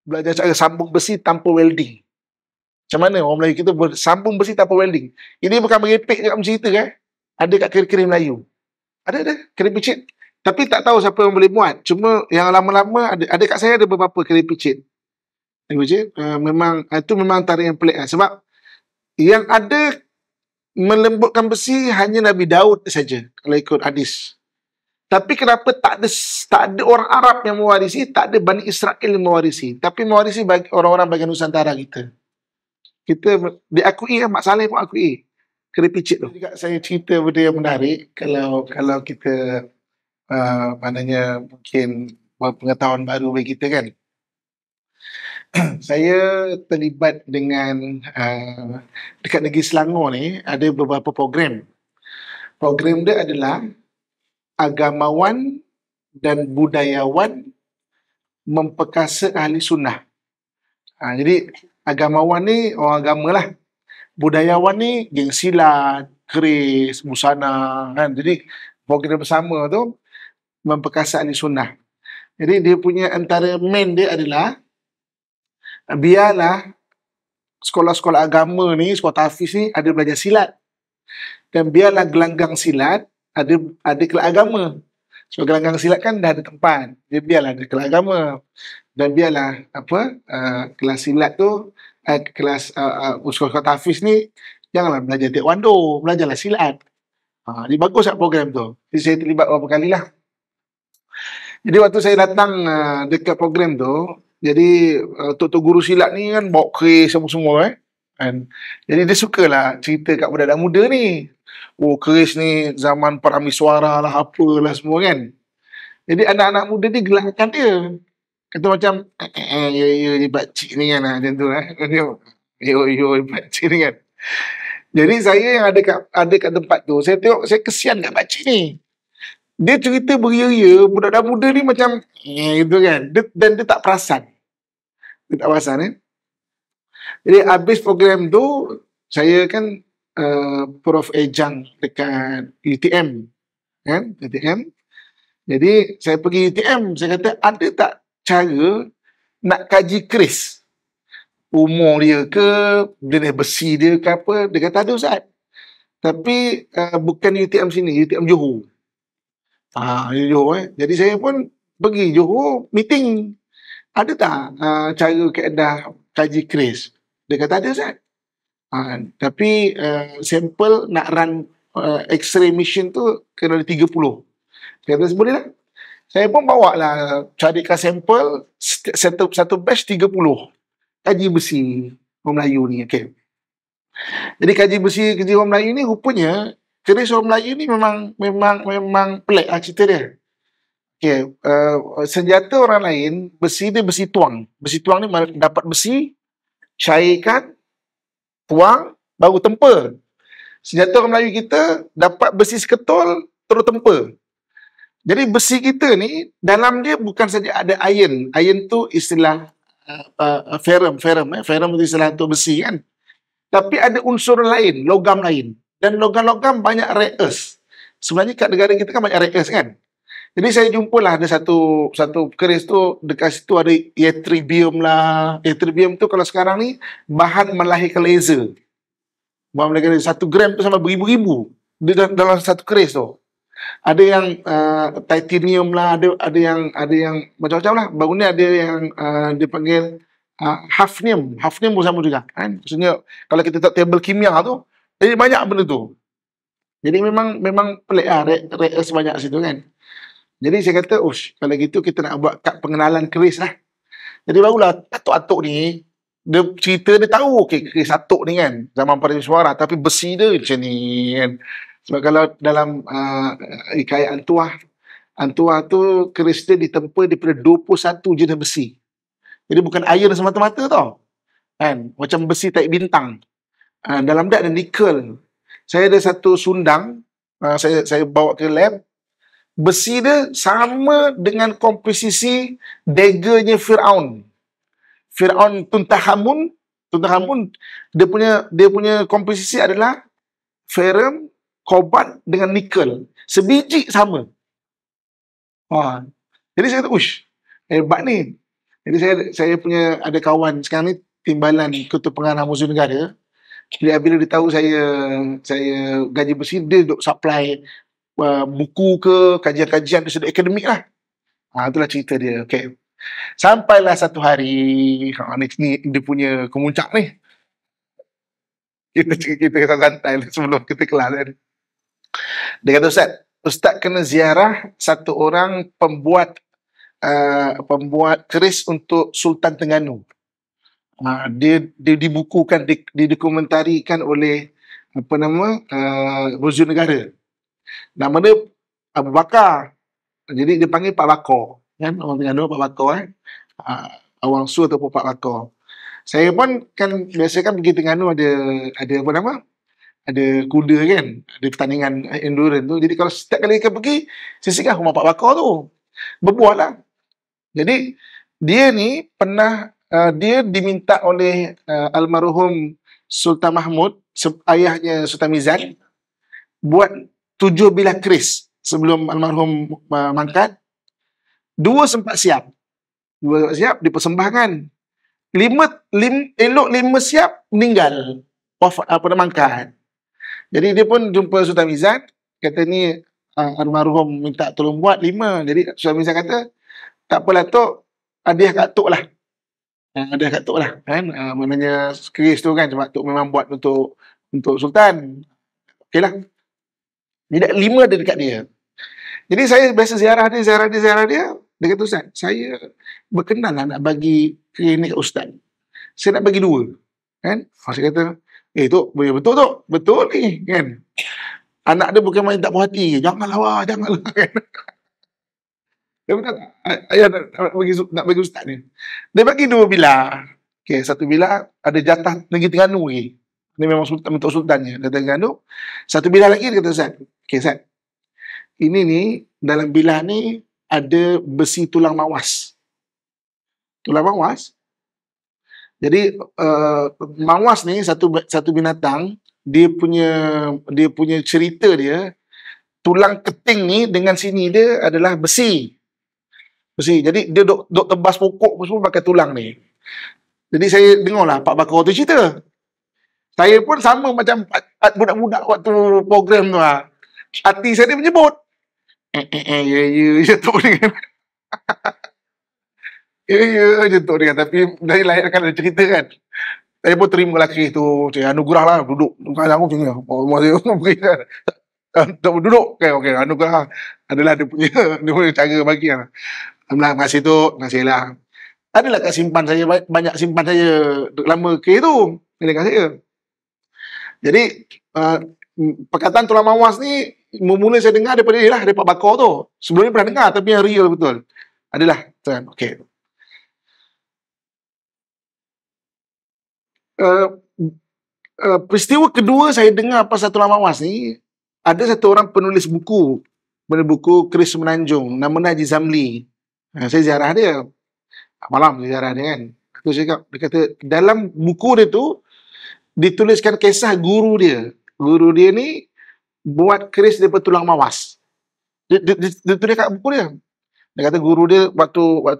belajar cara sambung besi tanpa welding. Macam mana orang Melayu kita bersambung besi tanpa welding. Ini bukan merepek je kat cerita kan. Ada kat kiri-kiri Melayu. Ada kiri picit. Tapi tak tahu siapa yang boleh buat. Cuma yang lama-lama ada kat saya ada beberapa kiri picit. Memang itu memang antara yang pelik lah. Sebab yang ada melembutkan besi hanya Nabi Daud saja kalau ikut hadis. Tapi kenapa tak ada orang Arab yang mewarisi, tak ada Bani Israel yang mewarisi. Tapi mewarisi bagi orang-orang bagian Nusantara kita. Kita diakui kan, Mak Saleh pun akui keri picit tu. Juga saya cerita benda yang menarik kalau kita maknanya mungkin pengetahuan baru bagi kita kan. Saya terlibat dengan dekat negeri Selangor ni ada beberapa program. Program dia adalah agamawan dan budayawan memperkasa ahli sunnah. Jadi agamawan ni orang agama lah. Budayawan ni geng silat, keris, busana kan. Jadi program bersama tu memperkasa ahli sunnah. Jadi dia punya antara main dia adalah biarlah sekolah-sekolah agama ni, sekolah tahfiz ni ada belajar silat. Dan biarlah gelanggang silat ada kelas agama. So gelanggang silat kan dah ada tempat. Dia biarlah ada kelas agama. Dan biarlah kelas silat tu kelas sekolah tahfiz ni janganlah belajar taekwondo, belajarlah silat. Jadi bagus tak program tu. Jadi saya terlibat beberapa kali lah. Jadi waktu saya datang dekat program tu, jadi tok-tok guru silat ni kan bawa keris semua kan. Jadi dia sukalah cerita kat budak muda ni. Oh, keris ni zaman Paramiswara lah, apalah semua kan. Jadi anak-anak muda ni gelakkan dia. Kata macam ya pakcik ni kan macam tu lah. Yo pakcik ni kan. Jadi saya yang ada kat tempat tu, saya tengok, saya kesian kat pakcik ni. Dia cerita beria-ria, budak muda ni macam gitu kan. Dan dia tak perasan. Dia tak perasan Jadi habis program tu, saya kan Prof Ejang dekat UTM kan, UTM. Jadi saya pergi UTM, saya kata ada tak cara nak kaji keris, umur dia ke, jenis besi dia ke apa. Dia kata ada Ustaz, tapi bukan UTM sini, UTM Johor. Johor Jadi saya pun pergi Johor meeting. Ada tak cara keedah kaji keris? Dia kata ada Ustaz. Tapi sampel nak run X-ray machine tu kena ada 30. Saya kata boleh lah. Saya pun bawa lah, carikan sampel satu batch 30 kaji besi orang Melayu ni. Okay. Jadi kaji besi orang Melayu ni rupanya keris orang Melayu ni memang pelik lah cerita dia. Okay. Senjata orang lain, besi dia besi tuang. Besi tuang ni dapat besi, cairkan, tuang, baru tempa. Senjata orang Melayu kita dapat besi seketul, terus tempa. Jadi besi kita ni, dalam dia bukan saja ada iron. Iron tu istilah ferrum. Ferrum itu istilah untuk besi kan. Tapi ada unsur lain, logam lain. Dan logam-logam banyak rare earth. Sebenarnya kat negara kita kan banyak rare earth kan. Jadi saya jumpalah ada satu keris tu, dekat situ ada ytterbium lah. Ytterbium tu kalau sekarang ni bahan melahirkan laser. Bahan melahirkan laser. 1 gram tu sama beribu-ribu dalam satu keris tu. Ada yang titanium lah, ada yang macam-macam lah. Baru ni ada yang dipanggil hafnium. Hafnium pun sama juga kan. Maksudnya kalau kita tak tabel kimia tu, jadi banyak benda tu. Jadi memang pelik lah, rare sebanyak situ kan. Jadi saya kata, kalau gitu kita nak buat kad pengenalan keris lah. Jadi barulah atuk-atuk ni, dia cerita, dia tahu keris atuk ni kan, zaman Paramiswara, tapi besi dia macam ni kan. Sebab kalau dalam hikayat Antuah tu keris dia ditempa daripada 21 jenis besi. Jadi bukan iron semata-mata tau. Kan? Macam besi taik bintang. Dalam dia ada nikel. Saya ada satu sundang, saya bawa ke lab. Besi dia sama dengan komposisi daggernya Fir'aun. Fir'aun Tutankhamun, dia punya komposisi adalah ferrum, kobalt dengan nikel. Sebiji sama. Jadi saya kata, hebat ni. Jadi saya punya ada kawan sekarang ni timbalan Ketua Pengarah Muzium Negara. Bila dia tahu saya gaji besi, dia duk supply buku ke kajian-kajian dari sudut akademik lah. Itulah cerita dia. Okay. Sampailah satu hari, ni dia punya kemuncak ni. Kita santai sebelum kita kelas kan. Dia kata, Ustaz kena ziarah satu orang pembuat keris untuk Sultan Terengganu. Dia dibukukan, didokumentarikan oleh Muzium Negara. Nama dia Abu Bakar. Jadi dia panggil Pak Bakar. Kan orang Terengganu Pak Bakar Awang Su ataupun Pak Bakar. Saya pun kan biasa kan pergi Terengganu ada apa nama? Ada kuda kan, ada pertandingan endurance tu. Jadi kalau setiap kali kita pergi, saya singgah rumah Pak Bakar tu. Berbual lah. Jadi dia ni pernah dia diminta oleh almarhum Sultan Mahmud, ayahnya Sultan Mizan, buat 7 bilah keris sebelum almarhum mangkat. 2 sempat siap. Dipersembahkan. 5 siap meninggal. Mangkat. Jadi dia pun jumpa Sultan Mizan, kata ni almarhum minta tolong buat 5. Jadi Sultan Mizan kata, tak apalah Tok, hadiah kat Tok lah. Hadiah kat Tok lah. Kan? Maknanya keris tu kan, sebab Tok memang buat untuk Sultan. Okey lah. Jadi 5 ada dekat dia. Jadi saya biasa ziarah dia. Dia kata, Ustaz, saya berkenan lah nak bagi keris ni kat Ustaz. Saya nak bagi 2. Kan? Saya kata, Tok, betul Tok. Betul ni. Kan? Anak dia bukan main tak puas hati. Janganlah. Kan? Dia kata, ayah nak bagi Ustaz ni. Dia bagi 2 bilah. Okay, 1 bilah ada jatah Negeri Terengganu lagi. Ini memang Sultan, untuk Sultannya. Dia Terengganu. 1 bilah lagi, dia kata, Ustaz. Okay, Ustaz. Ini ni, dalam bilah ni, ada besi tulang mawas. Tulang mawas. Jadi mawas ni satu binatang, dia punya cerita dia, tulang keting ni dengan sini dia adalah besi. Jadi dia dok tebas pokok semua pakai tulang ni. Jadi saya dengarlah Pak Bakar tu cerita. Saya pun sama macam budak-budak waktu program tu lah. Hati saya dia menyebut. Ya tu ni kan. Ya je tu dia. Tapi dari lahir kan ada cerita kan. Saya pun terima lah keris tu. Saya anugerah lah duduk. Bukan aku macam ni. Duduk. Okay, anugerah. Adalah dia punya cara bagi lah. Alhamdulillah, terima kasih tu. Terima kasih lah. Adalah kat simpan saya. Banyak simpan saya lama keris tu. Ini kat saya. Jadi, perkataan tulang mawas ni, mula saya dengar daripada dia lah, daripada Pak Bakar tu. Sebelum ni pernah dengar, tapi yang real betul. Adalah, okay. Peristiwa kedua saya dengar pasal tulang mawas ni, ada satu orang penulis buku Keris Semenanjung, nama Haji Zamli. Saya ziarah dia. Malam saya ziarah dia kan. Dia kata, dalam buku dia tu, dituliskan kisah guru dia. Guru dia ni buat keris daripada tulang mawas. Dia tulis kat buku dia. Dia kata guru dia waktu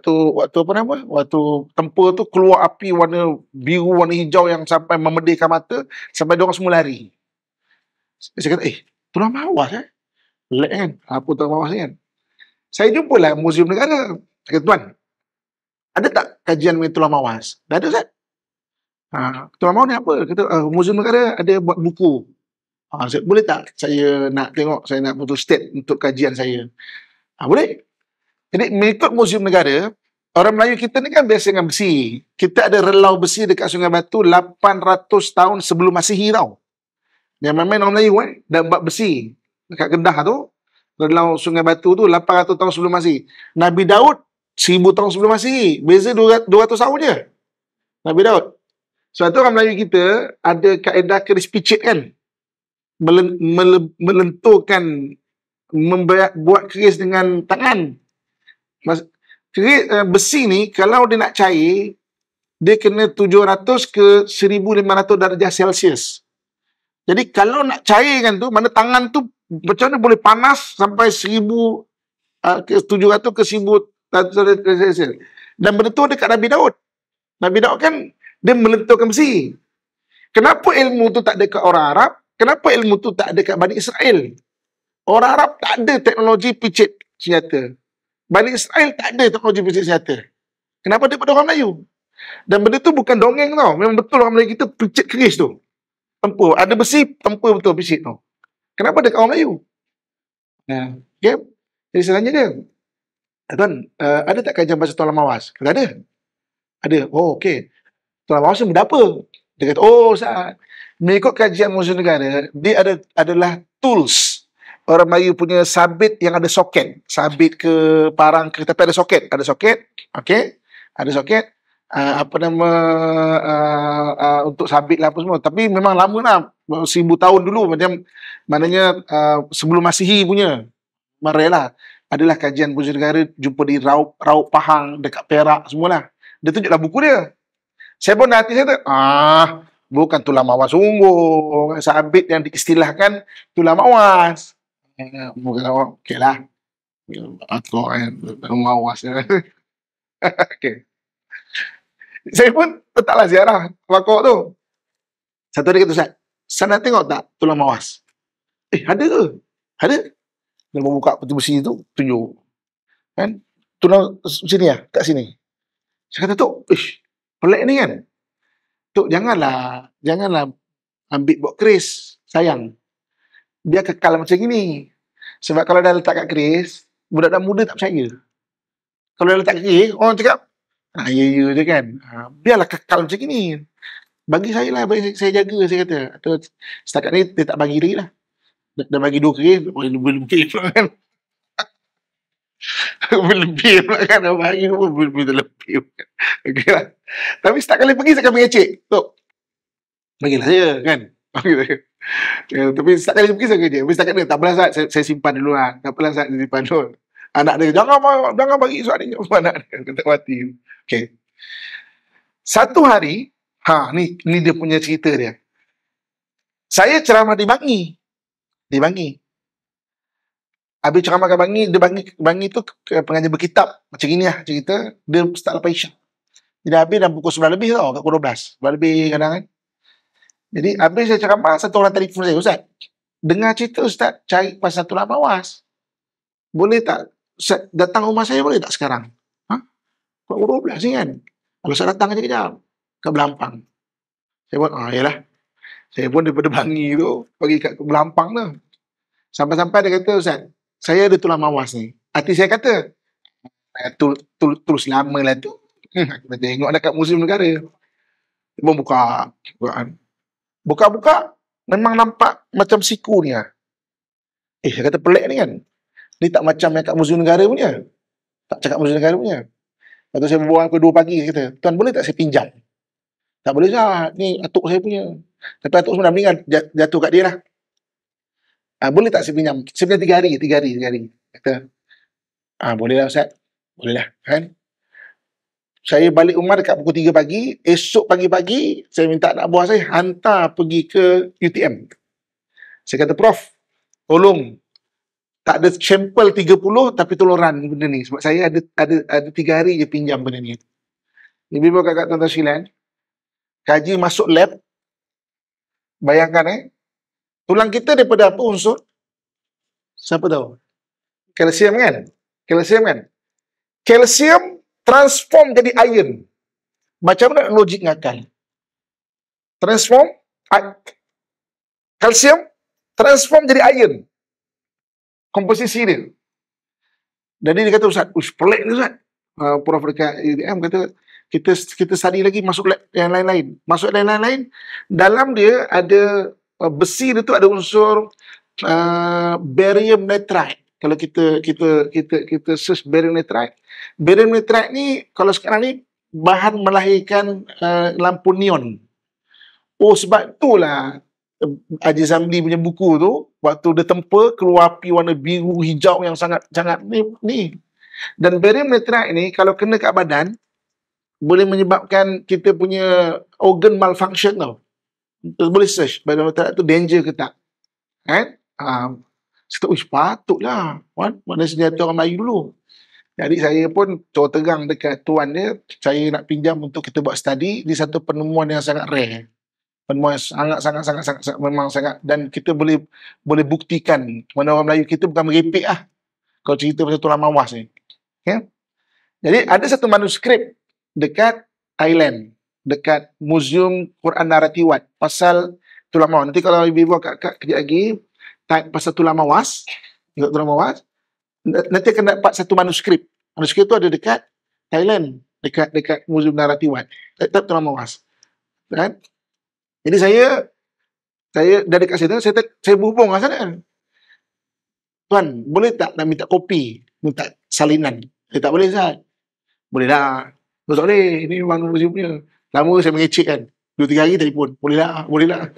tempur tu keluar api warna biru, warna hijau yang sampai memedihkan mata, sampai diorang semua lari. Saya kata, tulang mawas Lek kan? Apa tulang mawas ni kan? Saya jumpalah Muzium Negara. Saya kata, Tuan, ada tak kajian mengenai tulang mawas? Dah ada, Ustaz. Tulang mawas ni apa? Kata, Muzium Negara ada buat buku. Boleh tak saya nak tengok, saya nak photostat untuk kajian saya? Boleh. Jadi mengikut Muzium Negara, orang Melayu kita ni kan biasa dengan besi. Kita ada relau besi dekat Sungai Batu 800 tahun sebelum Masihi tau. Yang main orang Melayu dah buat besi. Dekat Kedah tu, relau Sungai Batu tu 800 tahun sebelum Masihi. Nabi Daud 1000 tahun sebelum Masihi. Beza 200 tahun je. Nabi Daud. Sebab tu orang Melayu kita ada kaedah keris picit kan. Melenturkan, buat keris dengan tangan. Keris besi ni kalau dia nak cair, dia kena 700 ke 1500 darjah Celsius. Jadi kalau nak cairkan tu, mana tangan tu macam mana boleh panas sampai 700 ke 1000 darjah Celsius. Dan benda tu dekat Nabi Daud. Nabi Daud kan dia melenturkan besi. Kenapa ilmu tu tak ada kat orang Arab? Kenapa ilmu tu tak ada kat Bani Israel? Orang Arab tak ada teknologi picit senjata. Bani Israel tak ada teknologi picit senjata. Kenapa dia pada orang Melayu? Dan benda tu bukan dongeng tau. Memang betul orang Melayu kita picit keris tu. Tempur. Ada besi, tempur betul picit tu. Kenapa dekat orang Melayu? Okay. Jadi selanjutnya dia, tuan, ada tak kajian bahasa Tuan Lamawas? Kata ada. Ada. Oh, okey. Tuan Lamawas ni benda apa? Dia kata, oh, Ustaz, mengikut kajian Museum Negara, dia adalah tools orang Melayu punya sabit yang ada soket. Sabit ke parang ke, tapi ada soket. Ada soket. Okey. Ada soket. Untuk sabit lah apa semua. Tapi memang lama lah. 1000 tahun dulu. Maknanya sebelum Masihi punya. Marilah. Adalah kajian Museum Negara, jumpa di Raub Pahang, dekat Perak, semualah. Dia tunjuklah buku dia. Saya pun hati saya tu, bukan tulang mawas sungguh. Sabit yang diistilahkan tulang mawas. Bukan, okey lah. Aku tulang mawas. Okey. Saya pun letaklah ziarah wakok tu. Satu hari kata, Ustaz, sana tengok tak tulang mawas? Ada ke? Ada. Dia membuka peti besi tu, tunjuk. Kan? Tulang sini lah, kat sini. Saya kata, Tok, pelik ni kan? Tok, janganlah ambil buat keris. Sayang. Dia kekal macam gini. Sebab kalau dah letak kat keris, budak-budak muda tak percaya. Kalau dah letak kat keris, orang cakap, ya je kan. Biarlah kekal macam gini. Bagi saya lah, bagi saya jaga, saya kata. Atau setakat ni, dia tak bagi lagi lah. Dah bagi 2 keris, lebih pula kan. Lebih pula kan. Dah bagi pun lebih. Okey lah. Tapi setiap kali pergi, saya akan mengecek. Tok, bagilah saya kan. Tapi setiap kali pergi, saya kerja. Tapi setakat ni, tak apalah Ustaz, saya simpan dulu lah. Tak apalah Ustaz, saya simpan dulu. Anak dia, jangan bagi Ustaz ni. Anak dia, kata mati. Okey. Satu hari, ni dia punya cerita dia. Saya ceramah di Bangi. Habis ceramah kat Bangi, dia Bangi tu pengajar berkitab. Macam ni lah cerita. Dia start lepas Isyak. Jadi habis dah pukul 9 lebih tau. Kat pukul 12. 9 lebih kadang kan. Jadi habis saya ceramah, satu orang telefon saya, Ustaz, dengar cerita Ustaz cari pasal tulang mawas. Boleh tak Ustaz datang rumah saya, boleh tak sekarang? Pukul 12 ni kan. Kalau Ustaz datang je kejap. Kat Belampang. Saya buat, yalah. Saya pun daripada Bangi tu, pergi kat Belampang tu. Sampai-sampai dia kata, Ustaz, saya ada tulang mawas ni. Hati saya kata, terus lama lah tu. Kita tengok dekat Museum Negara. Dia pun buka, memang nampak macam siku ni lah. Saya kata pelik ni kan. Ni tak macam yang kat Museum Negara punya. Tak cakap Museum Negara punya. Lepas tu saya berbual pukul 2 pagi, saya kata, Tuan boleh tak saya pinjam? Tak boleh Ustaz, ni atuk saya punya. Tapi atuk semua dah meninggal, jatuh kat dia lah. Boleh tak saya pinjam? Saya pinjam 3 hari. Kata, boleh lah Ustaz. Boleh lah, kan? Saya balik rumah dekat pukul 3 pagi. Esok pagi-pagi, saya minta anak buah saya hantar pergi ke UTM. Saya kata, Prof, tolong. Tak ada sampel 30, tapi tolong run benda ni. Sebab saya ada 3 hari je pinjam benda ni. Ini bila kakak tuan-tuan sekalian, kaji masuk lab, bayangkan tulang kita daripada apa unsur? Siapa tahu? Kalsium kan? Kalsium transform jadi iron. Macam mana logik ngakal? Transform kalsium transform jadi iron. Komposisi dia. Jadi dia kata, Ustaz, pelik ni Ustaz. Prof dekat UTM kata, kita study lagi, masuk lab yang lain-lain. Masuk lab lain-lain, dalam dia ada besi dia tu ada unsur barium nitride. Kalau kita search barium nitride ni kalau sekarang ni bahan melahirkan lampu neon. Sebab itulah Haji Zamli punya buku tu, waktu dia tempa keluar api warna biru hijau yang sangat ni. Dan barium nitride ni kalau kena kat badan boleh menyebabkan kita punya organ malfunction tau. Boleh search barium nitride tu danger ke tak. Kan? Patutlah. Mana senjata orang Melayu dulu. Jadi saya pun terus terang dekat tuan dia, saya nak pinjam untuk kita buat study di satu penemuan yang sangat rare. Penemuan yang sangat memang sangat, dan kita boleh boleh buktikan mana orang Melayu kita bukan merepek lah kalau cerita pasal tulang mawas ni. Okay? Jadi ada satu manuskrip dekat Thailand, dekat Museum Quran Naratiwat pasal tulang mawas. Nanti kalau ibu kakak kejap lagi pasal tulang mawas, tengok tulang mawas, nanti akan dapat satu manuskrip. Manuskrip tu ada dekat Thailand, dekat dekat Museum Naratiwat. Tetap tulang mawas. Kan? Jadi saya dari dekat situ saya berhubung dengan sana. Tuan, boleh tak nak minta kopi, minta salinan? Tak boleh, Ustaz. Boleh lah. Tak boleh, ini memang museum punya. Lama saya mengecek kan. 2-3 hari telefon. Boleh lah, boleh lah.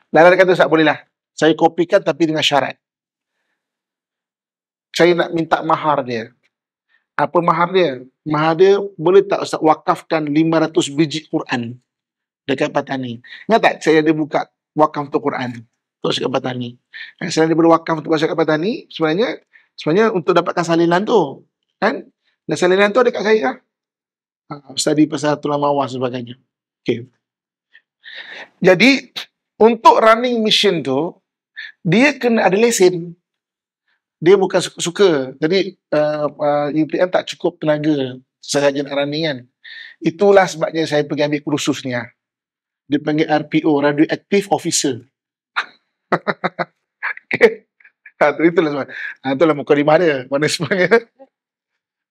Dan dia kata, Ustaz, boleh lah. Saya kopikan tapi dengan syarat. Saya nak minta mahar dia. Apa mahar dia? Mahar dia, boleh tak Ustaz wakafkan 500 biji Quran dekat Patani? Ingat tak saya ada buka wakaf untuk Quran untuk dekat Patani? Selain daripada wakaf untuk dekat Patani, sebenarnya untuk dapatkan salinan tu. Kan? Dan salinan tu ada kat saya lah. Study pasal tulang mawas dan sebagainya. Okay. Jadi, untuk running mission tu, dia kena ada lesen. Dia bukan suka-suka. Jadi, UPM tak cukup tenaga sahaja nak running kan. Itulah sebabnya saya pergi ambil kursus ni lah. Dia panggil RPO, Radioactive Officer. Okay. Itulah sebab. Itulah mukadimah dia. Mana sebenarnya.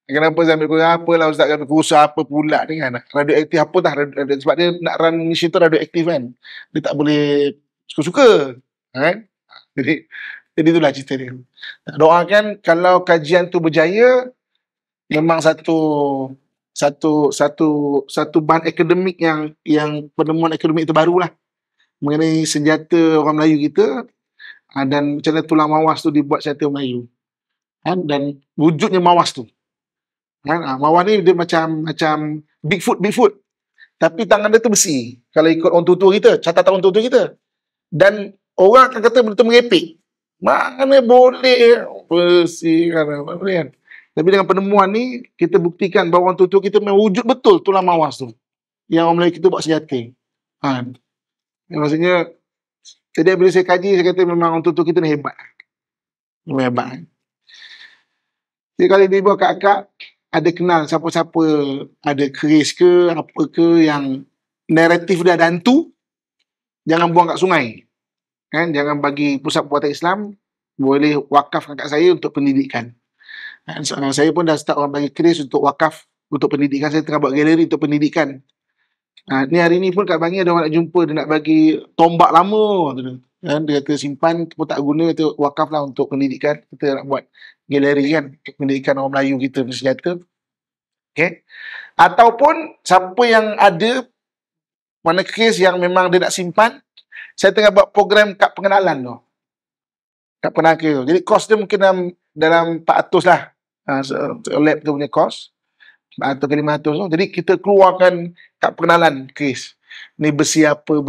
Kenapa saya ambil kursus apa lah Ustaz, ambil kursus apa pula ni kan. Radioaktif apa dah. Sebab dia nak run mission tu radioaktif kan. Dia tak boleh suka-suka. Kan? Jadi itulah cerita dia. Doakan kalau kajian tu berjaya, memang satu bahan akademik yang penemuan akademik terbaru lah mengenai senjata orang Melayu kita, dan macam mana tulang mawas tu dibuat senjata Melayu. Kan? Dan wujudnya mawas tu. Kan? Mawas ni dia macam Bigfoot. Tapi tangan dia tu besi. Kalau ikut orang tua kita, catatan orang tua kita. Dan orang akan kata benda tu merepek. Mana boleh besi kan. Tapi dengan penemuan ni, kita buktikan bahawa orang tua kita memang wujud betul tulang mawas tu. Yang orang Melayu kita buat senjata. Maksudnya, jadi bila saya kaji, saya kata memang orang tua kita ni hebat. Memang hebat. Jadi kalau ibu kakak ada kenal siapa-siapa, ada keris ke, apa ke yang naratif dia ada hantu, jangan buang kat sungai. Kan? Jangan bagi pusat perbuatan Islam, boleh wakafkan kat saya untuk pendidikan. Saya pun dah start orang bagi keris untuk wakaf, untuk pendidikan. Saya tengah buat galeri untuk pendidikan. Ni hari ni pun kat Bangi ada orang nak jumpa, dia nak bagi tombak lama. Kan? Dia kata simpan, pun tak guna, kita wakaf lah untuk pendidikan. Kita nak buat galeri kan, untuk pendidikan orang Melayu kita bersenjata. Okay. Ataupun siapa yang ada mana kes yang memang dia nak simpan, saya tengah buat program kad pengenalan tu. Kad pengenalan tu. Jadi kos dia mungkin dalam 400 lah. Lab tu punya kos. 400 ke 500 tu. Jadi kita keluarkan kad pengenalan kes. Ni besi apa.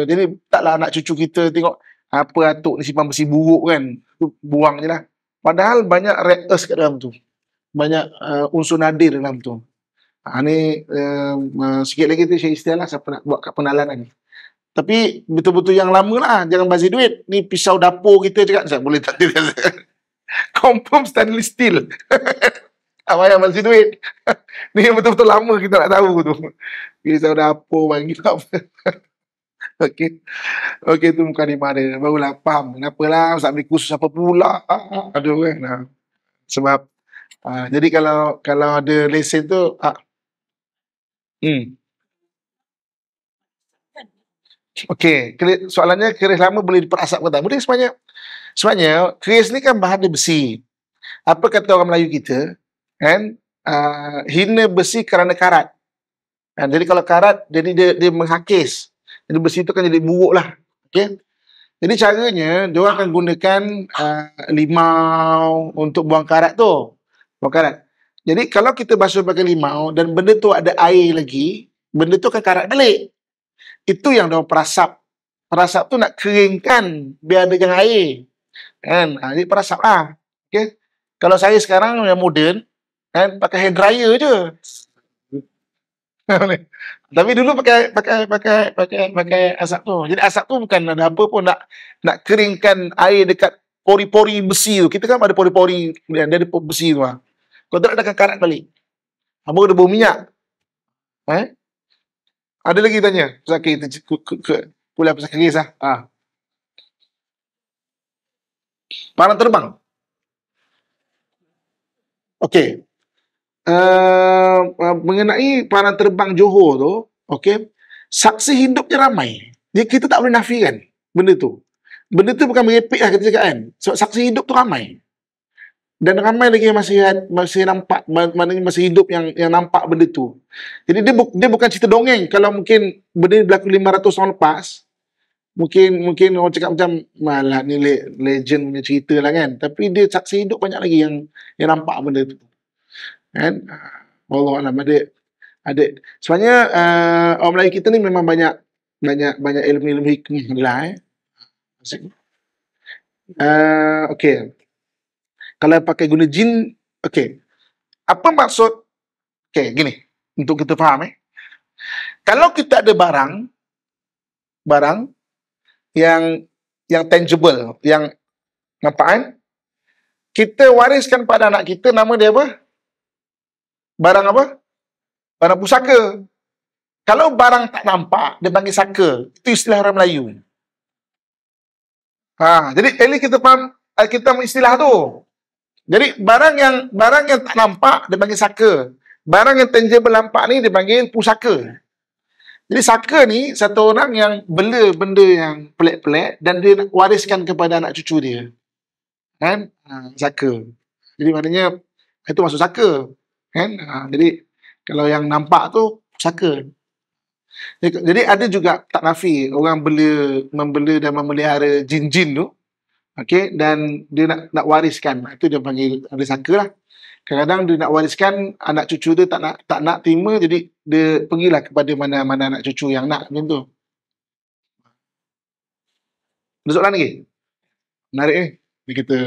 Jadi taklah anak cucu kita tengok apa atuk ni simpan besi buruk kan. Buang je lah. Padahal banyak rare earth kat dalam tu. Banyak unsur nadir dalam tu. Ni sikit lagi tu saya istilah siapa nak buat kad pengenalan ni. Tapi betul-betul yang lama lah. Jangan bazir duit. Ni pisau dapur kita cakap. Saya boleh tak tidak. Confirm stainless steel. Tak payah bazir duit. Ni yang betul-betul lama kita nak tahu tu. Pisau dapur bagi apa. Okey tu muka di mana. Barulah faham. Kenapalah Ustaz ambil kursus apa pula. Aduh kan. Sebab jadi kalau ada lesen tu okey, soalannya keris lama boleh diperasap ke tak? Boleh sebenarnya keris ni kan bahan dia besi. Apa kata orang Melayu kita? Kan? Hina besi kerana karat. Jadi kalau karat, jadi dia menghakis. Jadi besi tu kan jadi buruk lah. Okey. Jadi caranya, dia orang akan gunakan limau untuk buang karat tu. Buang karat. Jadi kalau kita basuh pakai limau dan benda tu ada air lagi, benda tu akan karat balik. Itu yang dia perasap. Perasap tu nak keringkan biar ada jangan air. Kan? Jadi perasap lah. Okay? Kalau saya sekarang yang moden, kan pakai hair dryer je. Tapi dulu pakai asap tu. Jadi asap tu bukan ada apa pun, nak keringkan air dekat pori-pori besi tu. Kita kan ada pori-pori dia ada besi tu lah. Kau tak ada karat balik. Apa ada bau minyak? Ada lagi tanya. Sakit kuliah pasal keris lah. Parang terbang. Okey. Mengenai parang terbang Johor tu, okey, saksi hidupnya ramai. Jadi kita tak boleh nafikan benda tu. Benda tu bukan merepek lah kita cakap kan. Sebab saksi hidup tu ramai. Dan ramai lagi yang masih nampak, maknanya masih hidup yang nampak benda tu. Jadi dia bukan cerita dongeng. Kalau mungkin benda ni berlaku 500 tahun lepas, mungkin orang cakap macam malah ni legend punya cerita lah kan. Tapi dia saksi hidup banyak lagi yang nampak benda tu. Kan? Allah alam, adik. Sebenarnya orang Melayu kita ni memang banyak ilmu hikmah lah. Okey. Kalau pakai guna jin, okey. Apa maksud? Okey, gini. Untuk kita faham Kalau kita ada barang yang tangible, yang nampak kan? Kita wariskan pada anak kita, nama dia apa? Barang apa? Barang pusaka. Kalau barang tak nampak, dia panggil saka. Itu istilah orang Melayu. Jadi elit kita faham kita istilah tu. Jadi barang yang tak nampak dia panggil saka. Barang yang tangible nampak ni dia panggil pusaka. Jadi saka ni satu orang yang bela benda yang pelik-pelik dan dia nak wariskan kepada anak cucu dia. Kan? Saka. Jadi maknanya itu maksud saka. Kan? Jadi kalau yang nampak tu saka. Jadi ada juga tak nafi orang membela dan memelihara jin-jin tu. Okey, dan dia nak wariskan. Itu dia panggil ada saka lah. Kadang-kadang dia nak wariskan, anak cucu dia tak nak terima, jadi dia pergilah kepada mana-mana anak cucu yang nak macam tu. Ada soalan lagi? Menarik ni kita.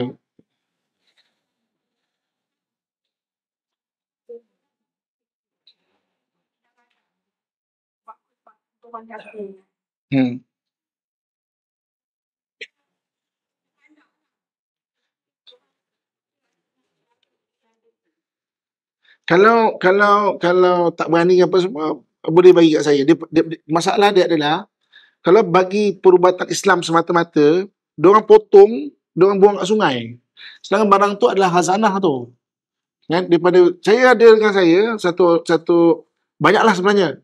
Kalau tak berani apa semua, boleh bagi kat saya. Masalah dia adalah kalau bagi perubatan Islam semata-mata, diorang potong, diorang buang kat sungai. Sedangkan barang tu adalah khazanah tu. Kan? Daripada saya ada dengan saya satu banyaklah sebenarnya.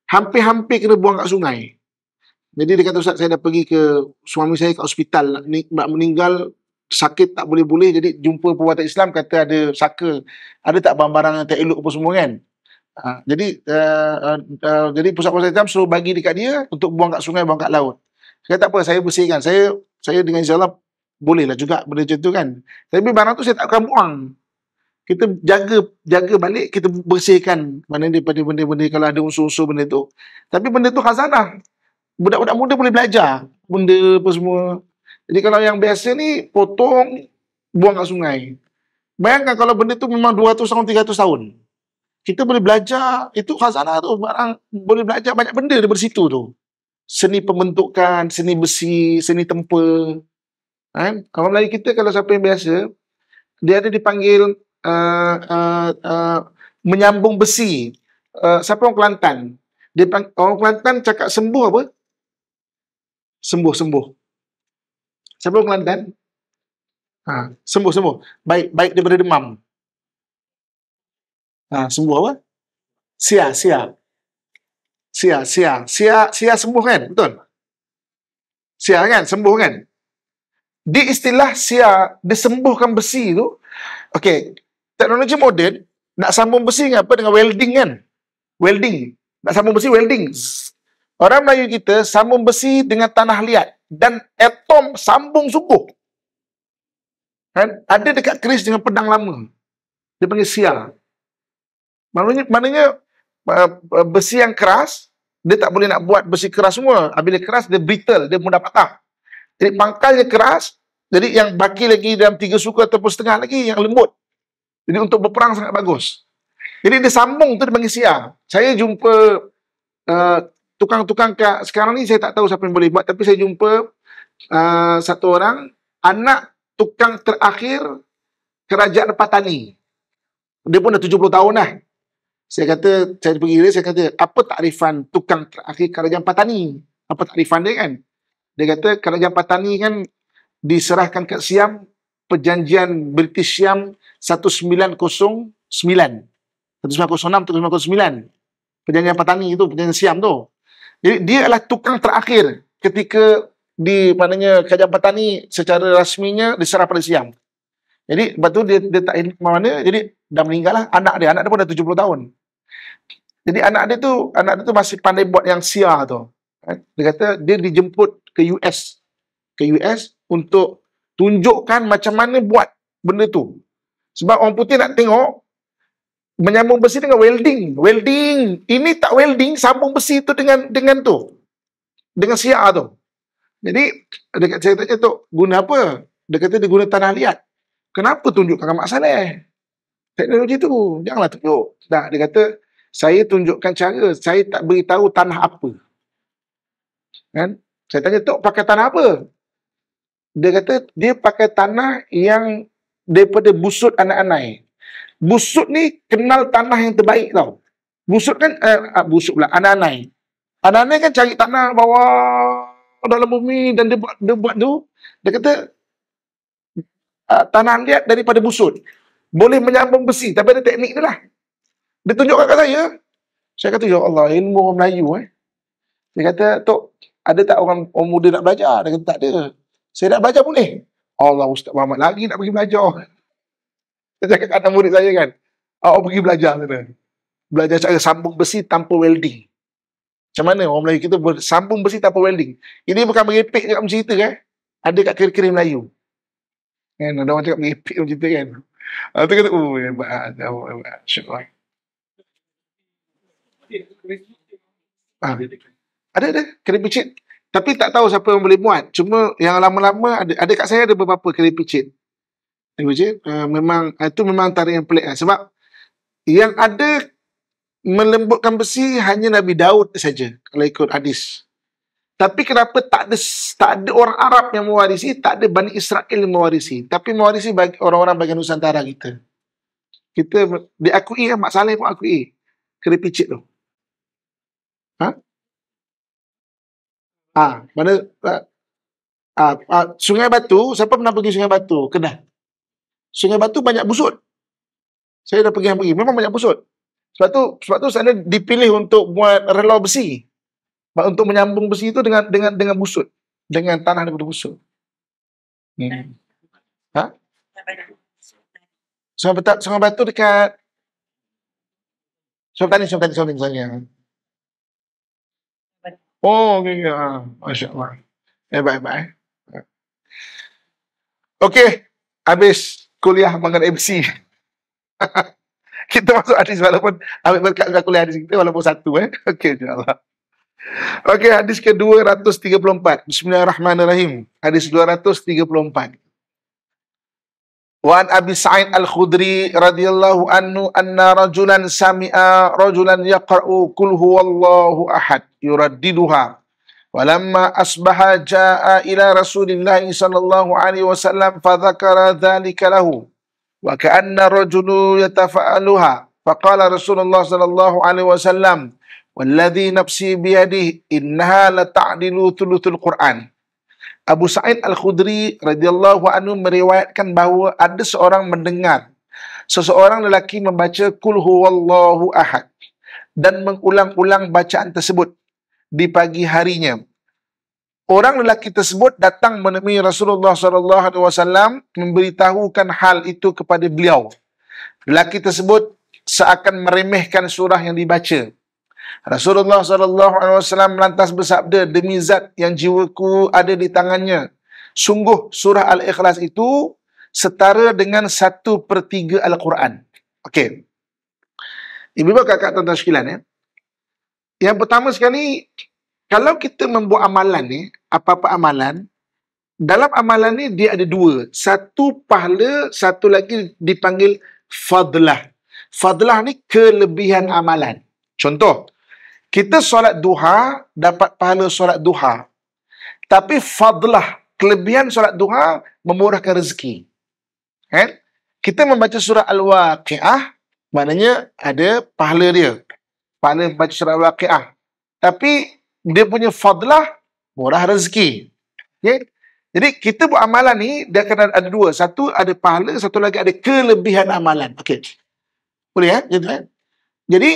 Hampir-hampir kena buang kat sungai. Jadi dia kata, Ustaz, saya dah pergi ke suami saya kat hospital, nak meninggal, sakit tak boleh-boleh, jadi jumpa perubatan Islam, kata ada saka, ada tak barang-barang yang tak elok apa semua kan. Jadi pusat-pusat Islam suruh bagi dekat dia untuk buang kat sungai, buang kat laut. Saya tak apa, saya bersihkan. Saya dengan insyaAllah bolehlah juga benda macam tu kan. Tapi barang tu saya tak akan buang. Kita jaga balik, kita bersihkan mana daripada benda-benda kalau ada unsur-unsur benda tu. Tapi benda tu khazanah. Budak-budak muda boleh belajar benda apa semua. Jadi kalau yang biasa ni potong, buang kat sungai. Bayangkan kalau benda tu memang 200 tahun, 300 tahun. Kita boleh belajar, itu khazanah tu, barang boleh belajar banyak benda daripada situ tu. Seni pembentukan, seni besi, seni tempa. Orang Melayu kita kalau siapa yang biasa, dia ada dipanggil menyambung besi. Siapa orang Kelantan? Orang Kelantan cakap sembuh apa? Sembuh. Siapa orang Kelantan? Sembuh. Baik daripada demam. Sembuh apa? Sia sembuh kan? Betul? Sia kan? Sembuh kan? Di istilah sia, disembuhkan besi tu. Okey, teknologi moden nak sambung besi dengan apa? Dengan welding kan? Welding. Nak sambung besi, welding. Orang Melayu kita sambung besi dengan tanah liat dan atom sambung sungguh. Kan? Ada dekat keris dengan pedang lama. Dia panggil sia. Maknanya besi yang keras, dia tak boleh nak buat besi keras semua. Bila keras, dia brittle, dia mudah patah. Jadi pangkalnya keras, jadi yang baki lagi dalam 3 suku ataupun setengah lagi yang lembut. Jadi untuk berperang sangat bagus. Jadi dia sambung tu dia panggil siar. Saya jumpa uh, tukang-tukang sekarang ni saya tak tahu siapa yang boleh buat, tapi saya jumpa satu orang anak tukang terakhir kerajaan Patani. Dia pun dah 70 tahun dah. Saya pergi dia, saya kata, apa takrifan tukang terakhir kerajaan Patani? Apa takrifan dia kan? Dia kata, kerajaan Patani kan diserahkan kat Siam, perjanjian British Siam 1909. 1906, 1909. Perjanjian Patani itu, perjanjian Siam tu. Jadi, dia adalah tukang terakhir ketika di mananya kerajaan Patani secara rasminya diserah pada Siam. Jadi, lepas tu dia tak hidup mana, jadi dah meninggal lah. Anak dia pun dah 70 tahun. Jadi anak dia tu masih pandai buat yang siar tu. Dia kata dia dijemput ke US. Ke US untuk tunjukkan macam mana buat benda tu. Sebab orang putih nak tengok menyambung besi dengan welding. Welding. Ini tak welding, sambung besi tu dengan tu. Dengan siar tu. Jadi saya tanya tu, guna apa? Dia kata dia guna tanah liat. Kenapa tunjukkan kat Mak Saleh? Teknologi tu. Janganlah tunjuk. Dah, dia kata, saya tunjukkan cara, saya tak beritahu tanah apa. Kan? Saya tanya, Tok pakai tanah apa? Dia kata, dia pakai tanah yang daripada busut anak-anai. Busut ni kenal tanah yang terbaik tau. Busut kan, busut pula, anak-anai. Anak-anai kan cari tanah bawah dalam bumi dan dia buat tu. Dia kata, tanah liat daripada busut. Boleh menyambung besi, tapi ada teknik dia lah. Dia tunjukkan kat saya. Saya kata, ya Allah, ilmu orang Melayu. Dia kata, Tok, ada tak orang muda nak belajar? Dia kata, tak ada. Saya nak belajar boleh? Allah, Ustaz Muhammad lagi nak pergi belajar. Saya cakap kat anak murid saya kan, awak pergi belajar sana. Belajar cara sambung besi tanpa welding. Macam mana orang Melayu kita sambung besi tanpa welding? Ini bukan merepek je macam cerita kan? Ada kat kiri-kiri Melayu. Kan, ada orang cakap merepek macam cerita kan? Tu kata, oh, hebat. Syukur. Ada kedai picit, tapi tak tahu siapa yang boleh buat. Cuma yang lama-lama ada kat saya ada beberapa kedai picit. Memang itu memang antara yang pelik lah. Sebab yang ada melembutkan besi hanya Nabi Daud saja kalau ikut hadis. Tapi kenapa tak ada orang Arab yang mewarisi, tak ada Bani Israel yang mewarisi, tapi mewarisi bagi orang-orang bagian Nusantara kita. Kita diakui kan, Mak Saleh pun akui kedai picit tu. Mana Sungai Batu, siapa pernah pergi Sungai Batu? Kedah. Sungai Batu banyak busut. Saya dah pergi, memang banyak busut. Sebab tu sana dipilih untuk buat relau besi. Untuk menyambung besi itu dengan busut, dengan tanah daripada busut. Sungai Batu dekat Sungai Tani. Oh, okay. Masya Allah. Hebat. Okey, habis kuliah mengenai besi. Kita masuk hadis walaupun ambil berkat kuliah hadis kita walaupun satu. Okey, insyaAllah. Okey, hadis ke-234. Bismillahirrahmanirrahim. Hadis 234. Wa an Abi Sa'id Al-Khudri radhiyallahu anhu anna rajulan sami'a rajulan yaqra'u qul huwallahu ahad yuraddiduha. Walamma asbaha jaa'a ila Rasulillah sallallahu alaihi wasallam fa dzakara dzalika lahu wa ka'anna rajulu yatafa'aluha faqala Rasulullah sallallahu alaihi wasallam walladhi nafsi biyadihi innaha la ta'dilu thuluthul Qur'an. Abu Sa'id Al-Khudri radhiyallahu anhu meriwayatkan bahawa ada seorang mendengar seseorang lelaki membaca Qul huwallahu ahad dan mengulang-ulang bacaan tersebut di pagi harinya. Orang lelaki tersebut datang menemui Rasulullah sallallahu alaihi wasallam memberitahukan hal itu kepada beliau. Lelaki tersebut seakan meremehkan surah yang dibaca. Rasulullah sallallahu alaihi wasallam lantas bersabda, demi zat yang jiwaku ada di tangannya, sungguh surah Al-Ikhlas itu setara dengan 1/3 Al-Quran. Okey. Ibu-ibu, kakak, tuan-tuan sekalian, yang pertama sekali, kalau kita membuat amalan ni, apa-apa amalan, dalam amalan ni dia ada dua. Satu pahala, satu lagi dipanggil fadlah. Fadlah ni kelebihan amalan. Contoh, kita solat duha, dapat pahala solat duha. Tapi fadlah, kelebihan solat duha, memurahkan rezeki. Kan? Kita membaca surah Al-Waqi'ah, maknanya ada pahala dia. Pahala membaca surah Al-Waqi'ah. Tapi, dia punya fadlah, murah rezeki. Okay? Jadi, kita buat amalan ni, dia akan ada dua. Satu, ada pahala. Satu lagi, ada kelebihan amalan. Okey. Boleh ya? Jadi,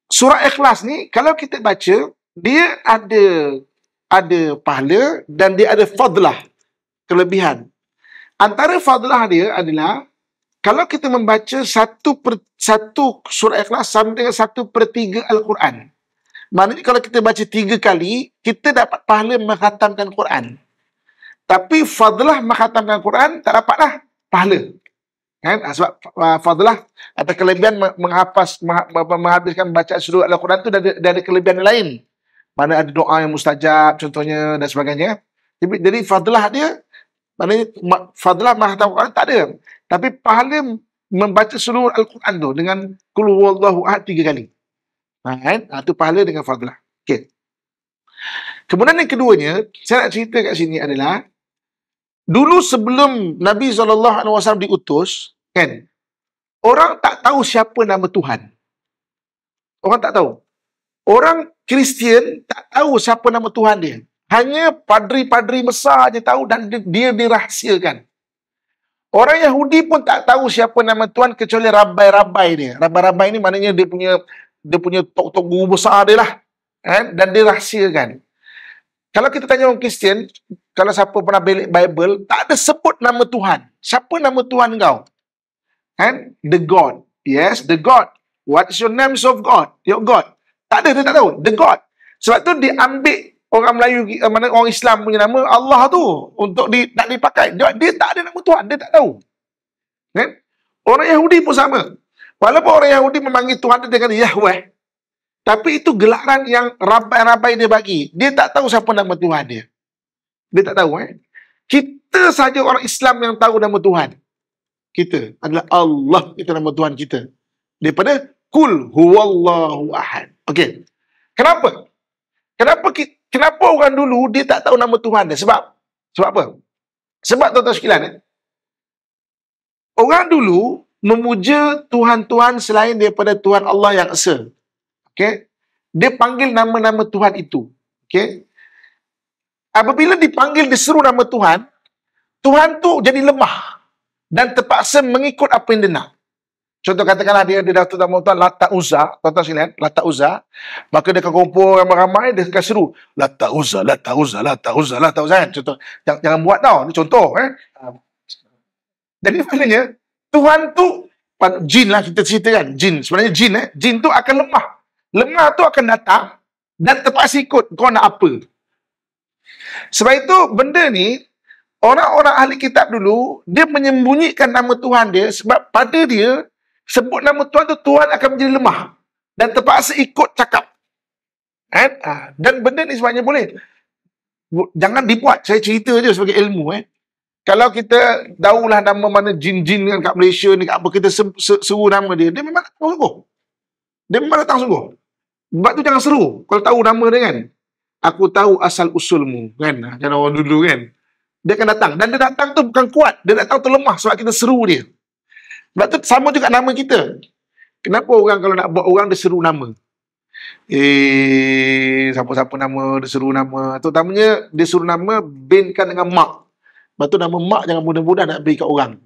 surah Ikhlas ni, kalau kita baca, dia ada pahala dan dia ada fadlah, kelebihan. Antara fadlah dia adalah, kalau kita membaca satu surah Ikhlas sama dengan 1/3 Al-Quran. Maknanya kalau kita baca 3 kali, kita dapat pahala menghatamkan Quran. Tapi fadlah menghatamkan Quran, tak dapatlah pahala. Kan? Sebab fadlah atau kelebihan menghabiskan bacaan surah Al-Quran tu ada kelebihan lain. Mana ada doa yang mustajab contohnya dan sebagainya. Jadi fadlah dia, maknanya fadlah menghatamkan Quran tak ada. Tapi pahala membaca seluruh Al-Quran tu dengan Qul huwallahu ahad 3 kali. Kan? Itu pahala dengan fadlah. Okey. Kemudian yang keduanya, saya nak cerita kat sini adalah, dulu sebelum Nabi SAW diutus, kan, orang tak tahu siapa nama Tuhan. Orang tak tahu. Orang Kristian tak tahu siapa nama Tuhan dia. Hanya padri-padri besar je tahu dan dia dirahsiakan. Orang Yahudi pun tak tahu siapa nama Tuhan kecuali rabai-rabai dia. Rabai-rabai ni maknanya dia punya tok-tok guru besar dia lah. Kan? Dan dirahsiakan. Kalau kita tanya orang Kristian, kalau siapa pernah belik Bible, tak ada sebut nama Tuhan. Siapa nama Tuhan kau? Kan? The God. Yes, the God. What is your name of God? Your God. Tak ada, dia tak tahu. The God. Sebab tu diambil orang Melayu, orang Islam punya nama Allah tu untuk nak dipakai. Dia tak ada nama Tuhan, dia tak tahu. Kan? Orang Yahudi pun sama. Walaupun orang Yahudi memanggil Tuhan dia dengan Yahweh, tapi itu gelaran yang rabai-rabai dia bagi. Dia tak tahu siapa nama Tuhan dia. Dia tak tahu. Kita saja orang Islam yang tahu nama Tuhan. Kita adalah Allah, itu nama Tuhan kita. Daripada Qul huwallahu ahad. Okey. Kenapa? Kenapa orang dulu dia tak tahu nama Tuhan dia? Sebab apa? Sebab tuan-tuan sekalian, orang dulu memuja Tuhan-Tuhan selain daripada Tuhan Allah yang esa. Okey. Dia panggil nama-nama Tuhan itu. Okey. Apabila dipanggil, diseru nama Tuhan, Tuhan tu jadi lemah dan terpaksa mengikut apa yang dia nak. Contoh katakanlah dia dah tu nama Tuhan Lata Uzza, tuan-tuan sekalian, Lata Uzza, maka dia akan kumpul ramai-ramai, dia akan seru Lata Uzza, Lata Uzza, Lata Uzza, Lata Uzza. Contoh, jangan buat tau, ni contoh. Jadi maknanya Tuhan tu, jin lah kita ceritakan, jin. Sebenarnya jin tu akan lemah. Lemah tu akan datang dan terpaksa ikut kau nak apa. Sebab itu benda ni, orang-orang ahli kitab dulu, dia menyembunyikan nama Tuhan dia sebab pada dia, sebut nama Tuhan tu, Tuhan akan menjadi lemah dan terpaksa ikut cakap. Dan benda ni sebenarnya boleh. Jangan dibuat, saya cerita je sebagai ilmu. Kalau kita tahulah nama mana jin-jin kan kat Malaysia ni, kat apa, kita seru nama dia, dia memang datang sungguh. Dia memang datang sungguh. Sebab tu jangan seru kalau tahu nama dia kan. Aku tahu asal usulmu kan. Macam orang dulu kan. Dia akan datang. Dan dia datang tu bukan kuat. Dia datang tu lemah sebab kita seru dia. Sebab tu sama juga nama kita. Kenapa orang kalau nak buat orang, dia seru nama? Siapa-siapa nama, dia seru nama. Terutamanya, dia seru nama binkan dengan mak. Sebab tu nama mak jangan mudah-mudah nak beri kat orang.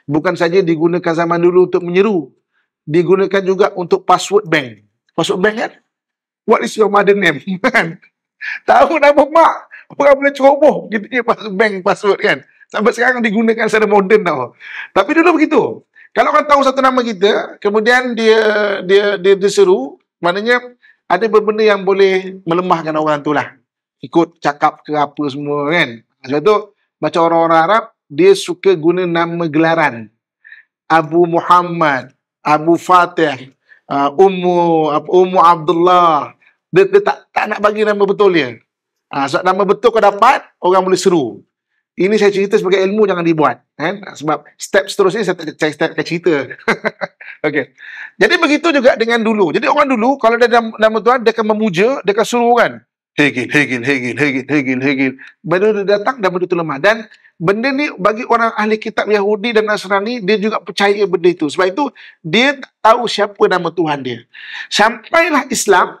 Bukan saja digunakan zaman dulu untuk menyeru. Digunakan juga untuk password bank. Password bank kan? What is your mother name? Tahu nama mak. Orang boleh ceroboh gitu je bank password kan. Sampai sekarang digunakan secara moden tau. Tapi dulu begitu. Kalau orang tahu satu nama kita, kemudian dia seru, maknanya ada benda yang boleh melemahkan orang tu lah. Ikut cakap ke apa semua kan. Sebab tu, macam orang-orang Arab, dia suka guna nama gelaran. Abu Muhammad, Abu Fatih, Ummu Abdullah. Dia tak nak bagi nama betul dia. Sebab nama betul kau dapat, orang boleh seru. Ini saya cerita sebagai ilmu, jangan dibuat. Kan? Sebab step seterusnya saya akan cerita. Okey. Jadi begitu juga dengan dulu. Jadi orang dulu, kalau dia nama Tuhan, dia akan memuja, dia akan suruh kan. Hegel, Hegel, Hegel, Hegel, Hegel, Hegel. Benda dia datang dan benda itu lemah. Dan benda ni bagi orang ahli kitab Yahudi dan Nasrani, dia juga percaya benda itu. Sebab itu, dia tak tahu siapa nama Tuhan dia. Sampailah Islam,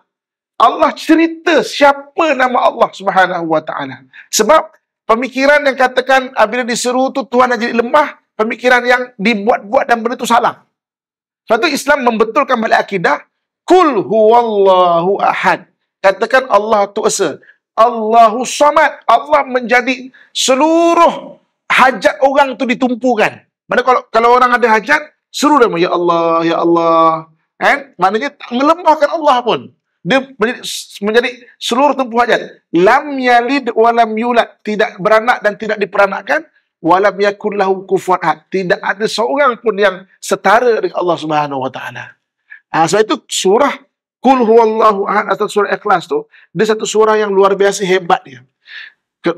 Allah cerita siapa nama Allah Subhanahu Wa Taala. Sebab pemikiran yang katakan bila diseru tu Tuhan dah jadi lemah, pemikiran yang dibuat-buat dan benda itu salah. Sebab itu Islam membetulkan balik akidah, Kul huwallahu ahad. Katakan Allah tu esa. Allahu samad. Allah menjadi seluruh hajat orang tu ditumpukan. Mana kalau orang ada hajat, seru nama ya Allah, ya Allah. Kan? Maknanya tak melemahkan Allah pun. Dia menjadi seluruh tumpu hajat. Lam yalid walam yulad. Tidak beranak dan tidak diperanakkan. Walam yakun lahu kufuwan ahad. Tidak ada seorang pun yang setara dengan Allah Subhanahu Wa Taala. Sebab itu surah Qul huwallahu ahad atau surah Ikhlas tu, dia satu surah yang luar biasa hebat dia.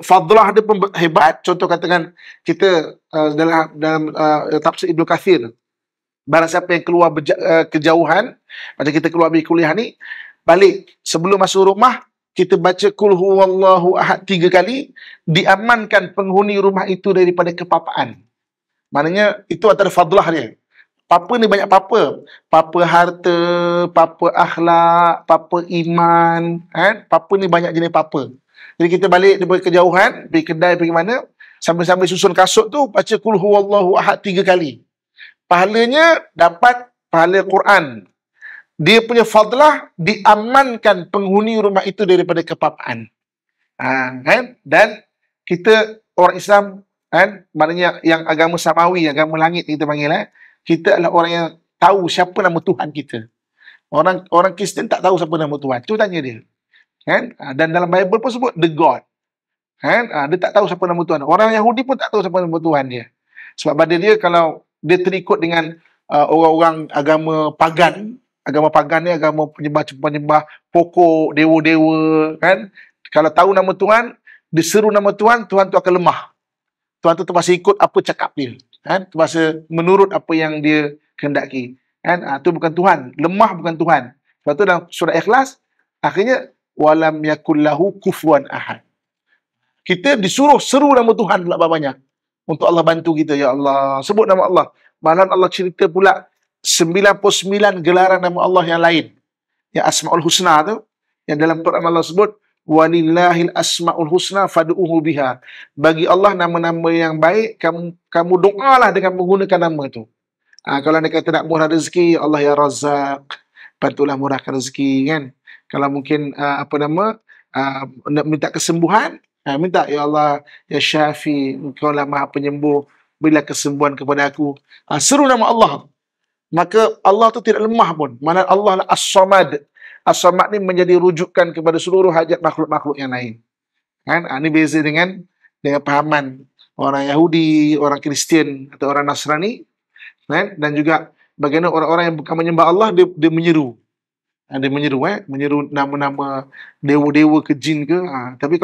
Fadlah dia pun hebat. Contoh katakan kita dalam tafsir Ibnu Katsir. Barang siapa yang keluar kejauhan, macam kita keluar dari kuliah ni, balik sebelum masuk rumah, kita baca Qul huwallahu ahad 3 kali, diamankan penghuni rumah itu daripada kepapaan. Maknanya itu antara fadlah dia. Papa ni banyak papa. Papa harta, papa akhlak, papa iman. Papa ni banyak jenis papa. Jadi kita balik daripada kejauhan, pergi kedai, pergi mana, sambil-sambil susun kasut tu, baca Qul huwallahu ahad 3 kali. Pahalanya dapat pahala Quran. Dia punya fadlah diamankan penghuni rumah itu daripada kepapaan. Dan kita orang Islam, maknanya yang agama samawi, agama langit kita panggil, kita adalah orang yang tahu siapa nama Tuhan kita. Orang Kristian tak tahu siapa nama Tuhan. Tu tanya dia. Dan dalam Bible pun sebut the God. Dia tak tahu siapa nama Tuhan. Orang Yahudi pun tak tahu siapa nama Tuhan dia. Sebab pada dia, kalau dia terikut dengan orang-orang agama pagan, agama pagan ni agama penyembah pokok, dewa-dewa, kan? Kalau tahu nama Tuhan, diseru nama Tuhan, Tuhan tu akan lemah. Tuhan tu terpaksa ikut apa cakap dia. Terpaksa menurut apa yang dia kehendaki. Itu bukan Tuhan. Lemah bukan Tuhan. Sebab tu dalam surah Ikhlas, akhirnya, walam yakullahu kufuwan ahad. Kita disuruh seru nama Tuhan pula banyak. Untuk Allah bantu kita, ya Allah. Sebut nama Allah. Malam Allah cerita pula 99 gelaran nama Allah yang lain. Yang Asma'ul Husna tu, yang dalam Quran Allah sebut, walillahil asma'ul husna fad'uhu biha. Bagi Allah nama-nama yang baik, kamu doalah dengan menggunakan nama tu. Kalau anda kata nak murah rezeki, Allah ya Razzaq, bantulah murahkan rezeki, kan? Kalau mungkin nak minta kesembuhan, minta ya Allah ya Syafi, engkau lah Maha Penyembuh, berilah kesembuhan kepada aku. Seru nama Allah. Maka Allah tu tidak lemah pun. Mana Allah lah As-Samad. As-Samad ni menjadi rujukan kepada seluruh hajat makhluk-makhluk yang lain. Ini beza dengan pahaman orang Yahudi, orang Kristian atau orang Nasrani. Dan juga bagaimana orang-orang yang bukan menyembah Allah, dia menyeru. Dia menyeru nama-nama dewa-dewa ke jin ke. Tapi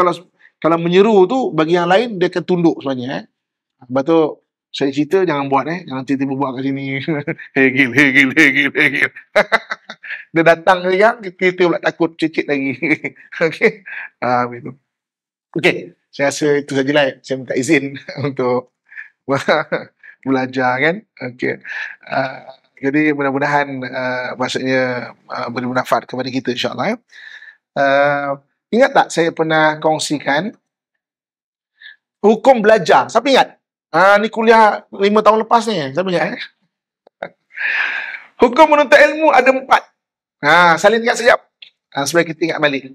kalau menyeru tu, bagi yang lain, dia akan tunduk sebenarnya. Lepas tu, saya cerita, jangan buat. Jangan tiba-tiba buat kat sini. Hegel. Dia datang lagi kan, kita pula takut cicit lagi. Okey. Begitu. Okey, saya rasa itu sajalah. Saya minta izin untuk belajar, kan. Okey. Jadi mudah-mudahan maksudnya bermanfaat kepada kita, insya-Allah. Ingat tak saya pernah kongsikan hukum belajar? Siapa ingat? Ni kuliah 5 tahun lepas ni. Siapa ingat? Hukum menuntut ilmu ada 4. Saling ingat sekejap. Supaya kita ingat balik.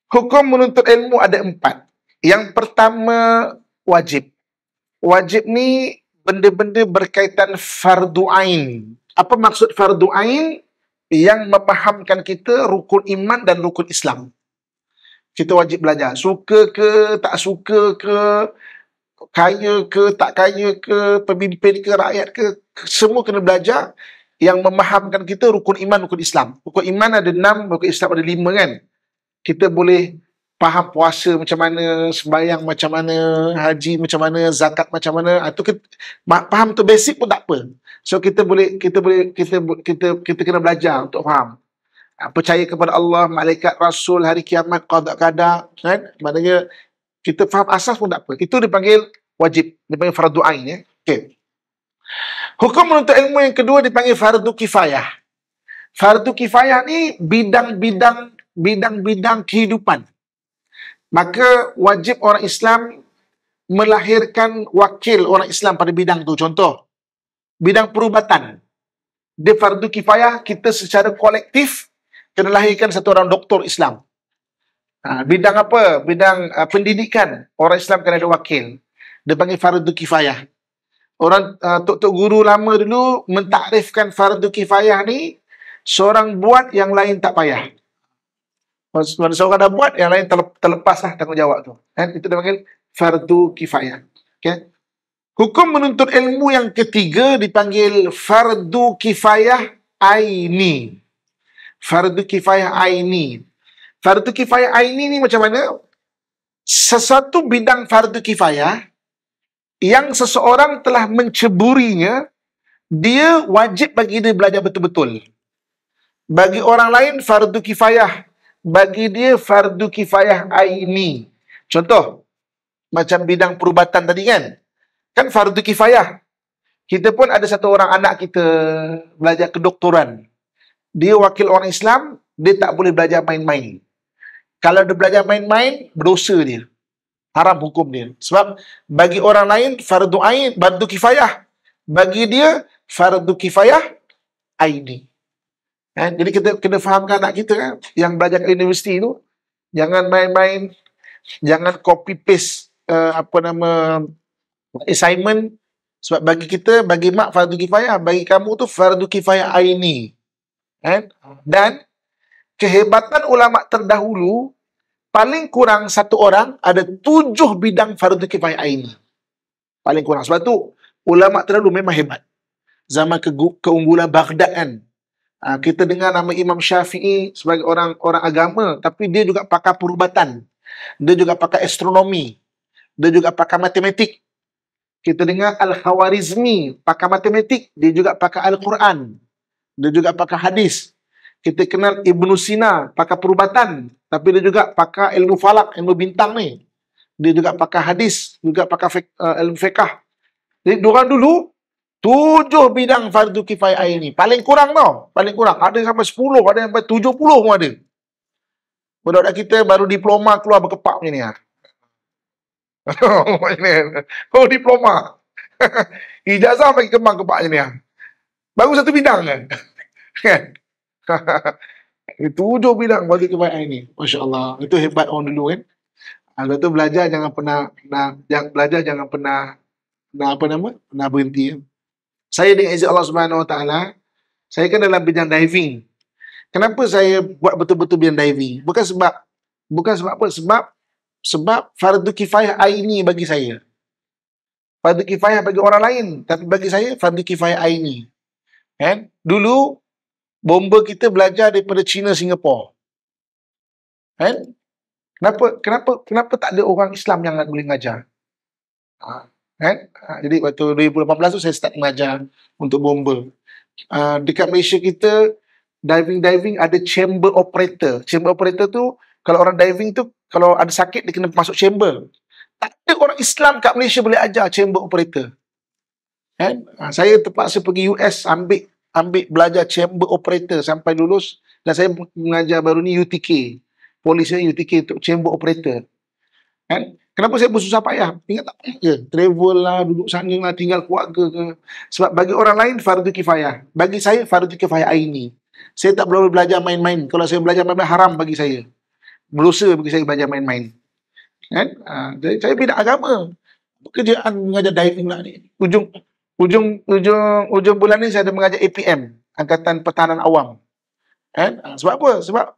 Hukum menuntut ilmu ada 4. Yang pertama, wajib. Wajib ni benda-benda berkaitan fardu ain. Apa maksud fardu ain? Yang memahamkan kita rukun iman dan rukun Islam. Kita wajib belajar. Suka ke, tak suka ke, kaya ke, tak kaya ke, pemimpin ke, rakyat ke, semua kena belajar yang memahamkan kita rukun iman, rukun Islam. Rukun iman ada 6, rukun Islam ada 5, kan? Kita boleh faham puasa macam mana, sembahyang macam mana, haji macam mana, zakat macam mana, itu faham tu basic pun tak apa. So kita kena belajar untuk faham. Percaya kepada Allah, malaikat, rasul, hari kiamat, qada qadar, kan? Maknanya kita faham asas pun tak apa. Itu dipanggil wajib, dipanggil fardu ain, ya. Okey. Hukum menuntut ilmu yang kedua dipanggil fardu kifayah. Fardu kifayah ni bidang-bidang kehidupan. Maka wajib orang Islam melahirkan wakil orang Islam pada bidang tu. Contoh, bidang perubatan. Dia fardu kifayah, kita secara kolektif kena lahirkan satu orang doktor Islam. Bidang apa? Bidang pendidikan. Orang Islam kena ada wakil. Dia panggil fardu kifayah. Orang tok-tok guru lama dulu mentakrifkan fardu kifayah ni, seorang buat, yang lain tak payah. Kalau seorang dah buat, yang lain terlepaslah tanggungjawab tu. Itu dia panggil fardu kifayah. Okay? Hukum menuntut ilmu yang ketiga dipanggil fardu kifayah aini. Fardu kifayah aini. Fardu kifayah aini ni macam mana? Sesuatu bidang fardu kifayah yang seseorang telah menceburinya, dia wajib bagi dia belajar betul-betul. Bagi orang lain fardu kifayah, bagi dia fardu kifayah aini. Contoh, macam bidang perubatan tadi kan? Kan fardu kifayah. Kita pun ada satu orang anak kita belajar kedoktoran. Dia wakil orang Islam, dia tak boleh belajar main-main. Kalau dia belajar main-main, berdosa dia. Haram hukum dia. Sebab bagi orang lain fardu ain, fardu kifayah. Bagi dia fardu kifayah aini. Jadi kita kena fahamkan anak kita kan, yang belajar ke universiti tu, jangan main-main, jangan copy paste assignment. Sebab bagi kita, bagi mak fardu kifayah, bagi kamu tu fardu kifayah aini. Dan kehebatan ulama terdahulu, paling kurang satu orang ada 7 bidang fardu kifayah aini. Paling kurang. Sebab tu ulama terdahulu memang hebat. Zaman keunggulan Baghdad kan. Kita dengar nama Imam Syafi'i sebagai orang agama, tapi dia juga pakar perubatan. Dia juga pakar astronomi. Dia juga pakar matematik. Kita dengar Al-Khawarizmi, pakar matematik. Dia juga pakar Al-Quran. Dia juga pakar hadis. Kita kenal Ibnu Sina, pakar perubatan. Tapi dia juga pakar ilmu falak, ilmu bintang ni. Dia juga pakar hadis, juga pakar ilmu fiqah. Jadi, diorang dulu 7 bidang fardu kifayah ini. Paling kurang tau. Paling kurang. Ada sampai 10, ada sampai 70 pun ada. Budak-budak kita baru diploma keluar berkepak macam ni. Oh, diploma. Ijazah bagi kembang kepak macam ni. Baru satu bidang kan. Itu 7 bidang fardu kifayah ini. Masya Allah. Itu hebat orang dulu kan. Lepas tu belajar jangan pernah berhenti. Saya dengan izin Allah Subhanahu Wa Taala, saya kan dalam bidang diving. Kenapa saya buat betul-betul bidang diving? Bukan sebab apa? Sebab fardu kifayah aini bagi saya. Fardu kifayah bagi orang lain, tapi bagi saya fardu kifayah aini. Kan? Dulu bomba kita belajar daripada China, Singapura. Kan? Kenapa tak ada orang Islam yang boleh mengajar? Kan? Jadi waktu 2018 tu saya start mengajar untuk bomba. Dekat Malaysia kita, diving ada chamber operator. Chamber operator tu, kalau orang diving tu, kalau ada sakit dia kena masuk chamber. Tak ada orang Islam kat Malaysia boleh ajar chamber operator. Kan? Saya terpaksa pergi US ambil belajar chamber operator sampai lulus, dan saya mengajar baru ni UTK. Polisnya UTK untuk chamber operator. Kan? Kenapa saya bersusah payah? Ingat tak payah je. Travel lah, duduk sana lah, tinggal keluarga ke. Sebab bagi orang lain fardu kifayah. Bagi saya fardu kifayah aini. Saya tak boleh belajar main-main. Kalau saya belajar main-main haram bagi saya. Berdosa bagi saya belajar main-main. Kan? Jadi saya bidang agama. Pekerjaan mengajar diving lah ni. Ujung bulan ni saya ada mengajar APM, Angkatan Pertahanan Awam. Kan? Sebab apa? Sebab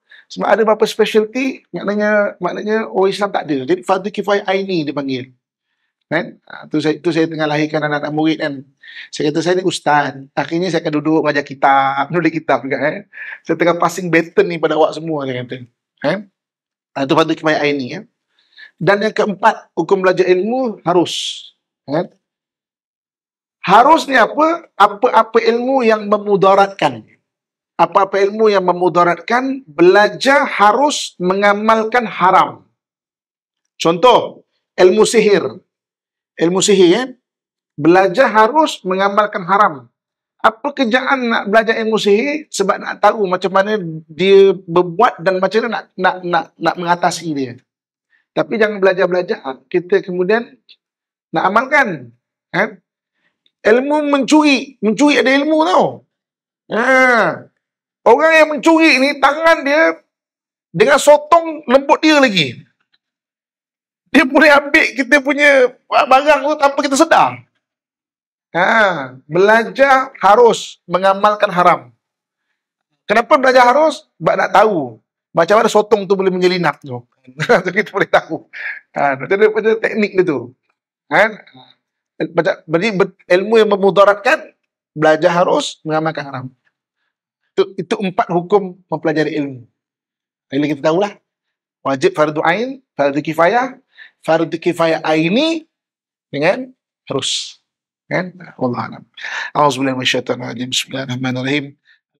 ada beberapa specialty, maknanya orang Islam tak ada. Jadi fardu kifayah aini dipanggil. Kan? Tu saya tengah lahirkan anak-anak murid kan. Saya kata saya ni ustaz. Akhirnya saya akan duduk mengajar kitab, nulis kitab juga kan. Saya tengah passing baton ni pada awak semua, saya kata. Kan? Itu fardu kifayah aini ya. Dan yang keempat, hukum belajar ilmu harus. Ya. Harus ni apa? Apa-apa ilmu yang memudaratkan. Apa-apa ilmu yang memudaratkan, belajar harus mengamalkan haram. Contoh, ilmu sihir. Ilmu sihir ya. Belajar harus mengamalkan haram. Apa kerjaan nak belajar ilmu sihir? Sebab nak tahu macam mana dia berbuat dan macam mana nak mengatasi dia. Tapi jangan belajar-belajar, kita kemudian nak amalkan. Kan? Ilmu mencuri ada ilmu tau. Orang yang mencuri ni, tangan dia dengan sotong lembut dia lagi. Dia boleh ambil kita punya barang tu tanpa kita sedar. Belajar harus mengamalkan haram. Kenapa belajar harus? Sebab nak tahu macam mana sotong tu boleh menyelinap tu. Kita boleh tahu. Ada teknik dia tu. Berarti ilmu yang memudaratkan, belajar harus mengamalkan haram. Itu 4 hukum mempelajari ilmu. Jadi kita tahulah. Wajib fardu ain, fardu kifayah aini dengan harus. Kan? Wallahu a'lam. A'udzubillahi minasyaitonir rajim. Bismillahirrahmanirrahim.